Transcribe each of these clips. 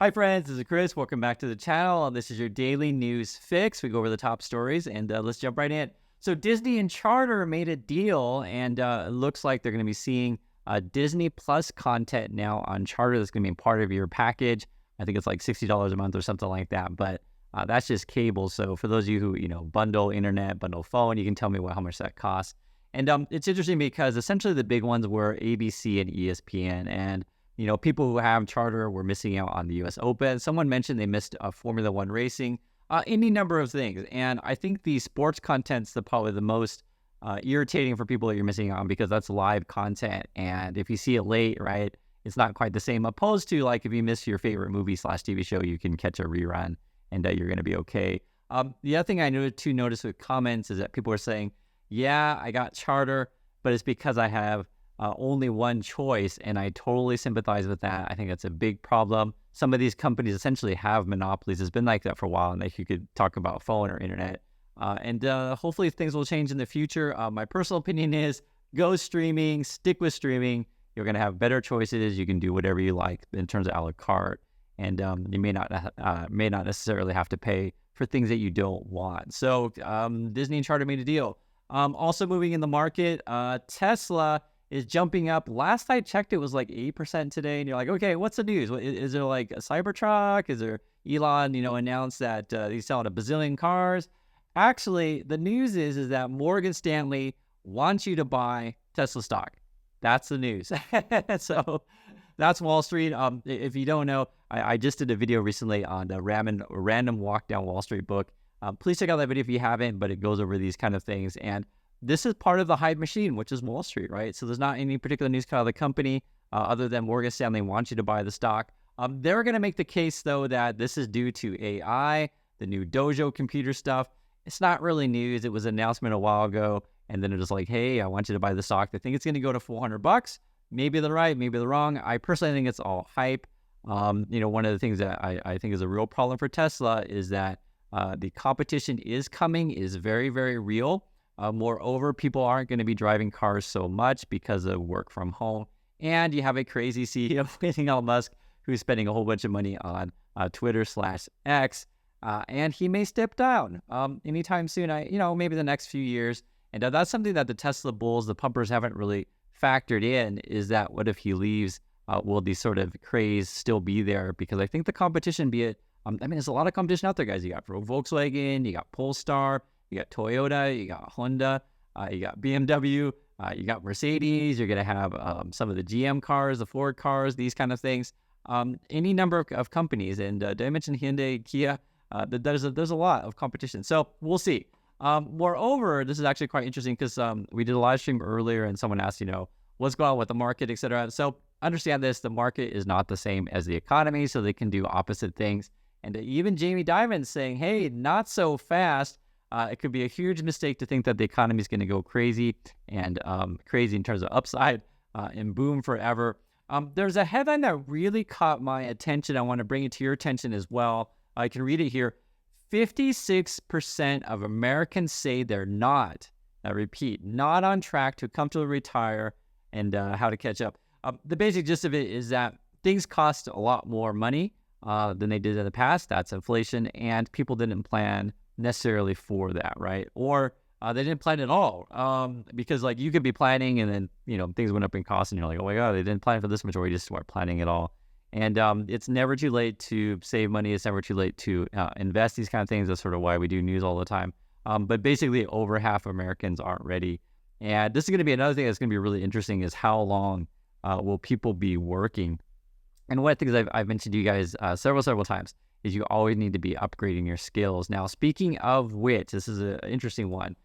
Hi friends, this is Chris. Welcome back to the channel. This is your daily news fix. We go over the top stories and let's jump right in. So Disney and Charter made a deal and it looks like they're going to be seeing Disney Plus content now on Charter that's going to be part of your package. I think it's like $60 a month or something like that, but that's just cable. So for those of you who, bundle internet, bundle phone, you can tell me how much that costs. And it's interesting because essentially the big ones were ABC and ESPN, and people who have Charter were missing out on the U.S. Open. Someone mentioned they missed Formula One racing, any number of things. And I think the sports content's probably the most irritating for people that you're missing out on, because that's live content. And if you see it late, right, it's not quite the same. Opposed to like if you miss your favorite movie/TV show, you can catch a rerun and you're going to be okay. The other thing I noticed with comments is that people are saying, yeah, I got Charter, but it's because I have only one choice, and I totally sympathize with that. I think that's a big problem. Some of these companies essentially have monopolies. It's been like that for a while, and you could talk about phone or internet. And hopefully things will change in the future. My personal opinion is go streaming, stick with streaming. You're going to have better choices. You can do whatever you like in terms of a la carte, and you may not necessarily have to pay for things that you don't want. So Disney and Charter made a deal. Also moving in the market, Tesla is jumping up. Last I checked, it was like 8% today. And you're like, okay, what's the news? Is there like a Cybertruck? Is there Elon, announced that he's selling a bazillion cars? Actually, the news is that Morgan Stanley wants you to buy Tesla stock. That's the news. So that's Wall Street. If you don't know, I just did a video recently on the random walk down Wall Street book. Please check out that video if you haven't, but it goes over these kind of things. And this is part of the hype machine, which is Wall Street, right? So there's not any particular news out of the company other than Morgan Stanley wants you to buy the stock. They're going to make the case, though, that this is due to AI, the new Dojo computer stuff. It's not really news. It was an announcement a while ago, and then it was like, hey, I want you to buy the stock. They think it's going to go to $400. Maybe they're right, maybe they're wrong. I personally think it's all hype. One of the things that I think is a real problem for Tesla is that the competition is coming, is very, very real. Moreover, people aren't going to be driving cars so much because of work from home. And you have a crazy CEO, Elon Musk, who's spending a whole bunch of money on Twitter/X. And he may step down anytime soon, maybe the next few years. And that's something that the Tesla bulls, the pumpers, haven't really factored in, is that what if he leaves? Will the sort of craze still be there? Because I think the competition, there's a lot of competition out there, guys. You got Volkswagen, you got Polestar, you got Toyota, you got Honda, you got BMW, you got Mercedes. You're going to have some of the GM cars, the Ford cars, these kind of things. Any number of companies. And did I mention Hyundai, Kia? There's a lot of competition. So we'll see. Moreover, this is actually quite interesting because we did a live stream earlier and someone asked, what's going on with the market, etc. So understand this, the market is not the same as the economy, so they can do opposite things. And even Jamie Dimon's saying, hey, not so fast. It could be a huge mistake to think that the economy is going to go crazy and crazy in terms of upside and boom forever. There's a headline that really caught my attention. I want to bring it to your attention as well. I can read it here. 56% of Americans say they're not, I repeat, not on track to comfortably retire, and how to catch up. The basic gist of it is that things cost a lot more money than they did in the past. That's inflation, and people didn't plan necessarily for that, right? Or they didn't plan at all, because like you could be planning and then things went up in cost and you're like, oh my god, they didn't plan for this much, or you just weren't planning at all. And it's never too late to save money. It's never too late to invest, these kind of things. That's sort of why we do news all the time. But basically over half of Americans aren't ready. And this is going to be another thing that's going to be really interesting, is how long will people be working? And one of the things I've mentioned to you guys several times is you always need to be upgrading your skills. Now, speaking of which, this is an interesting one.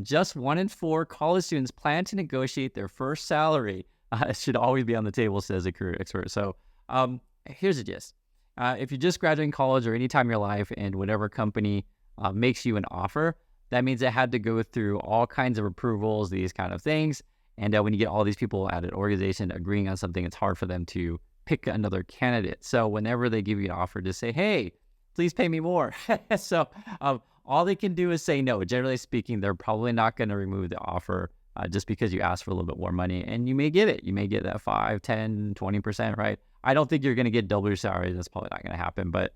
Just 1 in 4 college students plan to negotiate their first salary. It should always be on the table, says a career expert. So here's the gist. If you're just graduating college or any time in your life and whatever company makes you an offer, that means it had to go through all kinds of approvals, these kind of things. And when you get all these people at an organization agreeing on something, it's hard for them to pick another candidate. So whenever they give you an offer, just say, hey, please pay me more. So all they can do is say no. Generally speaking, they're probably not going to remove the offer just because you ask for a little bit more money. And you may get it. You may get that 5, 10, 20%, right? I don't think you're going to get double your salary. That's probably not going to happen. But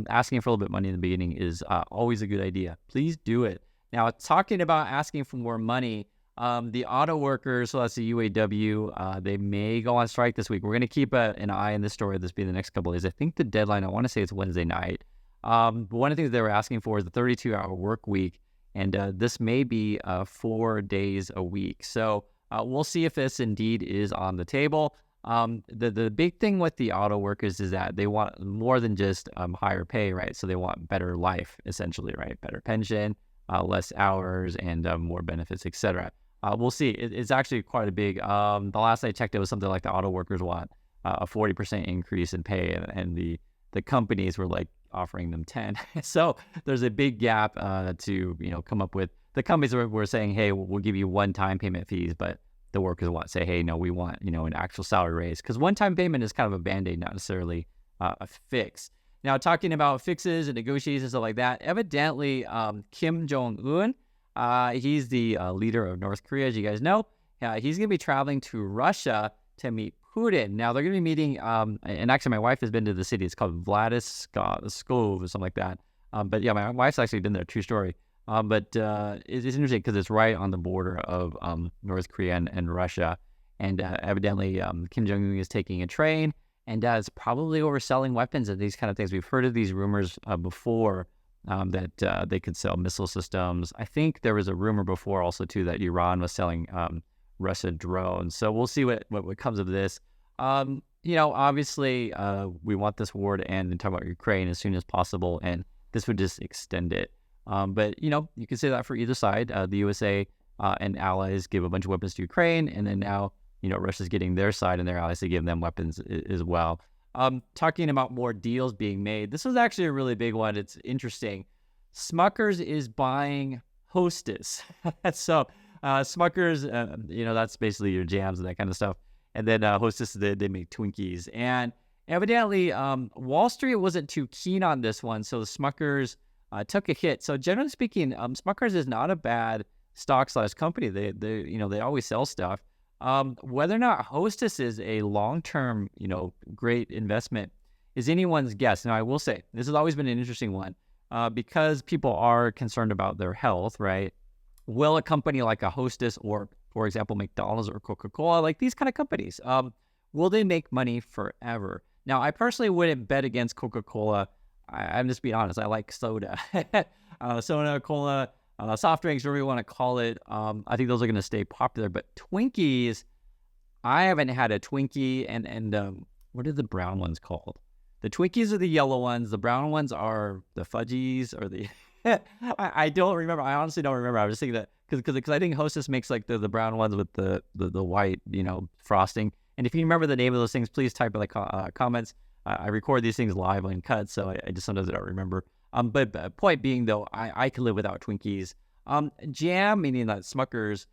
asking for a little bit of money in the beginning is always a good idea. Please do it. Now, talking about asking for more money, the auto workers, so that's the UAW, they may go on strike this week. We're going to keep an eye on this story. This being the next couple of days. I think the deadline, I want to say it's Wednesday night. But one of the things they were asking for is the 32-hour work week. And this may be 4 days a week. So we'll see if this indeed is on the table. The big thing with the auto workers is that they want more than just higher pay, right? So they want better life, essentially, right? Better pension, less hours, and more benefits, etc. We'll see. It's actually quite a big. The last I checked, it was something like the auto workers want a 40% increase in pay, and the companies were like offering them 10. So there's a big gap to come up with. The companies were saying, hey, we'll give you one-time payment fees, but the workers say, hey, no, we want an actual salary raise, because one-time payment is kind of a band-aid, not necessarily a fix. Now, talking about fixes and negotiations and stuff like that, evidently Kim Jong-un, he's the leader of North Korea, as you guys know. He's going to be traveling to Russia to meet Putin. Now, they're going to be meeting, and actually my wife has been to the city. It's called Vladislav or something like that. But yeah, my wife's actually been there, true story. But it's interesting because it's right on the border of North Korea and Russia. And evidently Kim Jong-un is taking a train and is probably overselling weapons and these kind of things. We've heard of these rumors before that they could sell missile systems. I think there was a rumor before also too that Iran was selling Russia drones. So we'll see what comes of this. Obviously we want this war to end and talk about Ukraine as soon as possible, and this would just extend it. But you can say that for either side. The USA and allies give a bunch of weapons to Ukraine, and then now Russia's getting their side and their allies to give them weapons as well. Talking about more deals being made, this was actually a really big one. It's interesting. Smucker's is buying Hostess. So Smucker's, that's basically your jams and that kind of stuff. And then Hostess, they make Twinkies. And evidently, Wall Street wasn't too keen on this one, so the Smucker's took a hit. So generally speaking, Smucker's is not a bad stock/company. They always sell stuff. Whether or not Hostess is a long-term, great investment is anyone's guess. Now, I will say this has always been an interesting one because people are concerned about their health, right? Will a company like a Hostess or, for example, McDonald's or Coca-Cola, like these kind of companies, will they make money forever? Now, I personally wouldn't bet against Coca-Cola. I'm just being honest. I like soda, soda, cola, soft drinks, whatever you want to call it. I think those are going to stay popular. But Twinkies, I haven't had a Twinkie. And what are the brown ones called? The Twinkies are the yellow ones. The brown ones are the fudgies or the. I don't remember. I honestly don't remember. I was just thinking that because I think Hostess makes like the brown ones with the white frosting. And if you remember the name of those things, please type in the comments. I record these things live on cut, so I just sometimes don't remember. But point being, though, I could live without Twinkies. Jam, meaning that Smucker's,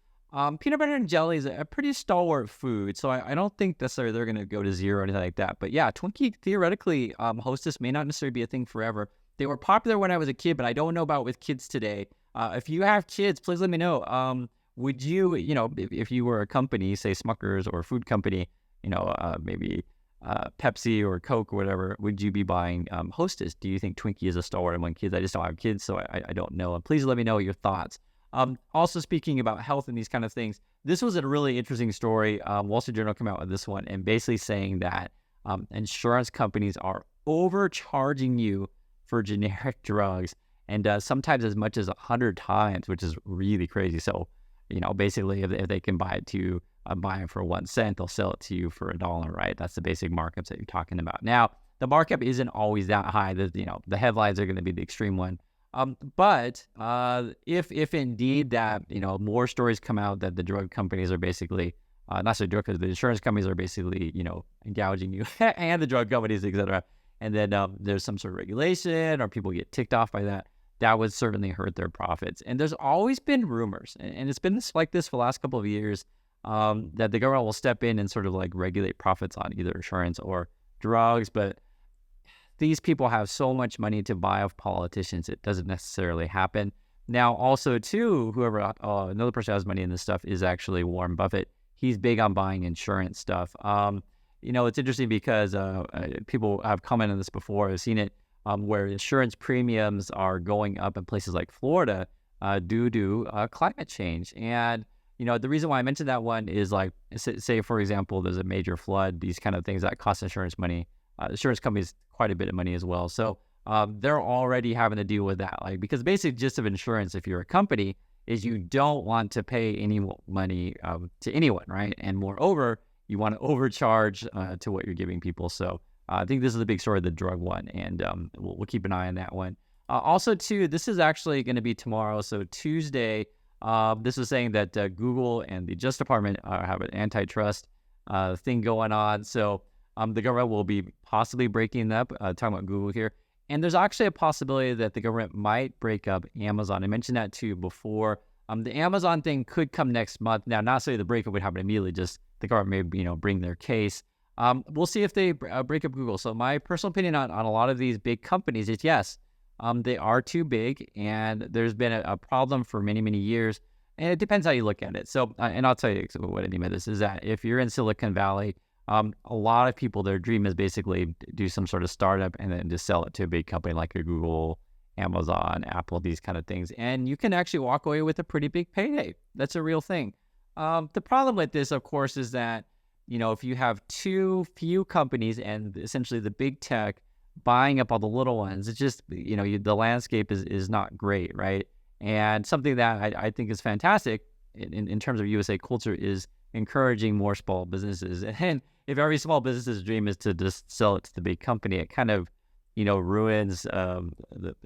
peanut butter and jelly is a pretty stalwart food, so I don't think necessarily they're going to go to zero or anything like that. But yeah, Twinkie, theoretically, Hostess may not necessarily be a thing forever. They were popular when I was a kid, but I don't know about with kids today. If you have kids, please let me know. Would you, if you were a company, say Smucker's or a food company, maybe Pepsi or Coke or whatever, would you be buying Hostess? Do you think Twinkie is a stalwart among kids? I just don't have kids, so I don't know. Please let me know your thoughts. Also, speaking about health and these kind of things, this was a really interesting story. Wall Street Journal came out with this one and basically saying that insurance companies are overcharging you for generic drugs, and sometimes as much as 100 times, which is really crazy. So, basically, if they can buy it for 1 cent, they'll sell it to you for $1, right? That's the basic markups that you're talking about. Now, the markup isn't always that high. The headlines are going to be the extreme one. But if indeed that, more stories come out that the drug companies are basically, not so drug companies, the insurance companies are basically, gouging you and the drug companies, et cetera. And then there's some sort of regulation or people get ticked off by that, that would certainly hurt their profits. And there's always been rumors, and it's been like this for the last couple of years, that the government will step in and sort of like regulate profits on either insurance or drugs. But these people have so much money to buy off politicians, it doesn't necessarily happen. Now, also, too, another person who has money in this stuff is actually Warren Buffett. He's big on buying insurance stuff. it's interesting because people have commented on this before. I've seen it where insurance premiums are going up in places like Florida due to climate change. And the reason why I mentioned that one is like, say for example, there's a major flood, these kind of things that cost insurance money. Insurance companies quite a bit of money as well. So they're already having to deal with that. Like, because the basic gist of insurance, if you're a company, is you don't want to pay any money to anyone, right? And moreover, you want to overcharge to what you're giving people. So I think this is the big story, the drug one, and we'll keep an eye on that one. Also, too, this is actually going to be tomorrow. So Tuesday, this is saying that Google and the Justice Department have an antitrust thing going on. So the government will be possibly breaking up, talking about Google here. And there's actually a possibility that the government might break up Amazon. I mentioned that too before. The Amazon thing could come next month. Now, not saying the breakup would happen immediately, just the government may, bring their case. We'll see if they break up Google. So my personal opinion on a lot of these big companies is yes, they are too big, and there's been a problem for many, many years. And it depends how you look at it. So, and I'll tell you what I mean by this is that if you're in Silicon Valley, a lot of people, their dream is basically do some sort of startup and then just sell it to a big company like a Google, Amazon, Apple, these kind of things. And you can actually walk away with a pretty big payday. That's a real thing. The problem with this, of course, is that, if you have too few companies and essentially the big tech buying up all the little ones, it's just, the landscape is not great, right? And something that I think is fantastic in terms of USA culture is encouraging more small businesses. And if every small business's dream is to just sell it to the big company, it kind of, ruins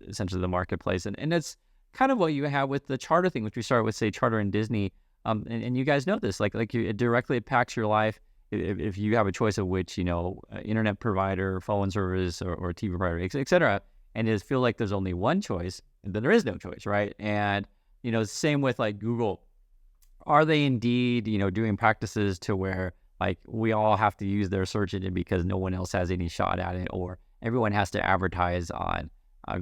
essentially the marketplace. And it's kind of what you have with the charter thing, which we started with, say, Charter and Disney. And you guys know this, it directly impacts your life if you have a choice of which, internet provider, phone service, or TV provider, et cetera. And it feel like there's only one choice, then there is no choice, right? And, same with like Google. Are they indeed, doing practices to where like we all have to use their search engine because no one else has any shot at it, or everyone has to advertise on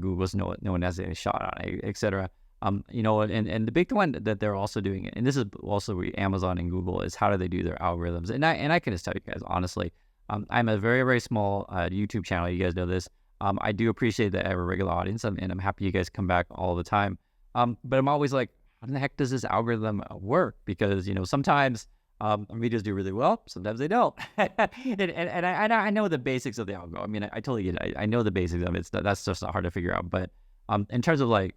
Google's, no one has any shot on it, et cetera. And the big one that they're also doing, and this is also Amazon and Google, is how do they do their algorithms? And I can just tell you guys honestly, I'm a very, very small YouTube channel. You guys know this. I do appreciate that I have a regular audience, and I'm happy you guys come back all the time. But I'm always like, how the heck does this algorithm work? Because, sometimes videos do really well, sometimes they don't. and I know the basics of the algo. I mean, I totally get it. I know the basics of it. That's just not hard to figure out. But in terms of like,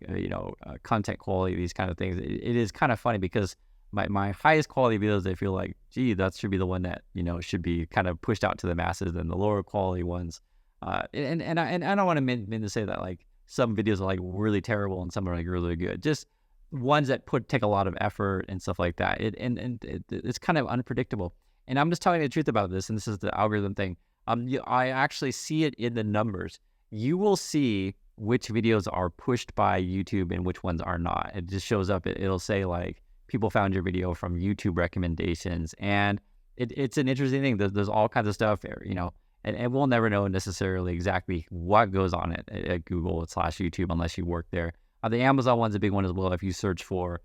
content quality, these kind of things, it is kind of funny because my highest quality videos, I feel like, gee, that should be the one that, should be kind of pushed out to the masses, and the lower quality ones. And I don't want to mean to say that like some videos are like really terrible and some are like really good. Just ones that take a lot of effort and stuff like that. It's kind of unpredictable. And I'm just telling you the truth about this. And this is the algorithm thing. I actually see it in the numbers. You will see which videos are pushed by YouTube and which ones are not. It just shows up. It'll say like people found your video from YouTube recommendations, and it's an interesting thing. There's all kinds of stuff, and we'll never know necessarily exactly what goes on at Google/YouTube unless you work there. The Amazon one's a big one as well. If you search for,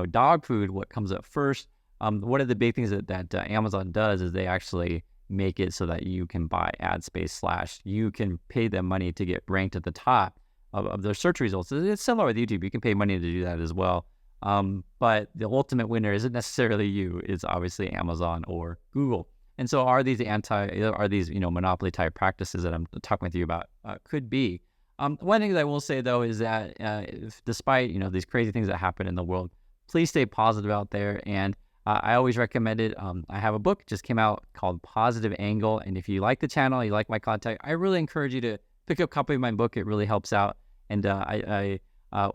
dog food, what comes up first? One of the big things that Amazon does is they actually make it so that you can buy ad space / you can pay them money to get ranked at the top of their search results. It's similar with YouTube. You can pay money to do that as well. But the ultimate winner isn't necessarily you. It's obviously Amazon or Google. And so are these monopoly type practices that I'm talking with you about? Could be. One thing that I will say though is that despite these crazy things that happen in the world, please stay positive out there. And I always recommend it. I have a book just came out called Positive Angle, and if you like the channel, you like my content, I really encourage you to pick up a copy of my book. It really helps out, and I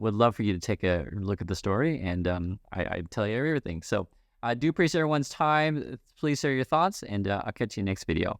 would love for you to take a look at the story, and I tell you everything. So I do appreciate everyone's time. Please share your thoughts, and I'll catch you next video.